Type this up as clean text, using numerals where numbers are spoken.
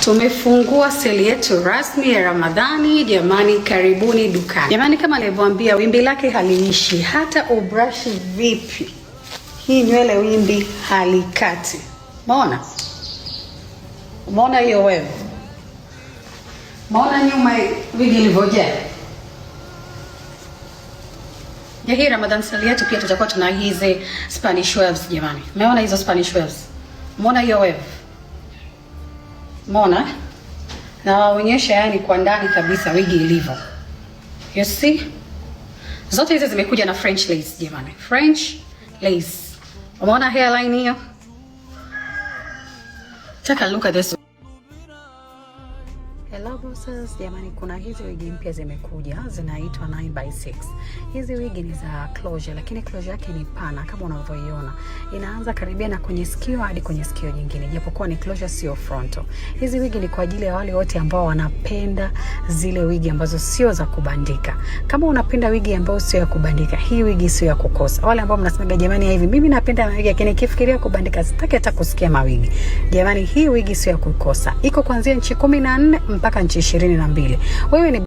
Tumefungua seli yetu rasmi ya Ramadhani. Jamani, karibuni dukani. Jamani, kama nilivyowaambia, wimbi lake haliishi. Hata ubrush vipi, hii nywele wimbi halikati. Umeona? Umeona hiyo wewe? Umeona nyuma wigi ilivyojaa? Ya hii Ramadan seli yetu pia tutakuwa tuna hizi Spanish waves jamani. Umeona hizo Spanish waves? Umeona hiyo wave? Umeona? Na waonyesha yani kwa ndani kabisa wigi ilivyo. You see? Zote hizi zimekuja na French lace jamani. French lace. Umeona hairline hiyo? Take a look at this. Hello bosses, jamani, kuna hizi wigi mpya zimekuja, zinaitwa 9x6. Hizi wigi ni za closure, lakini closure yake ni pana kama unavyoiona. Inaanza karibia na kwenye sikio hadi kwenye sikio jingine, japokuwa ni closure sio frontal. Hizi wigi ni kwa ajili ya wale wote ambao wanapenda zile wigi ambazo sio za kubandika. Kama unapenda wigi ambayo sio ya kubandika, hii wigi sio ya kukosa. Wale ambao mnasema jamani hivi, mimi napenda wigi lakini nikifikiria kubandika sitaki hata kusikia mawigi. Jamani, hii wigi sio ya kukosa. Iko kuanzia inchi 14 mpaka inchi 22. Wewe ni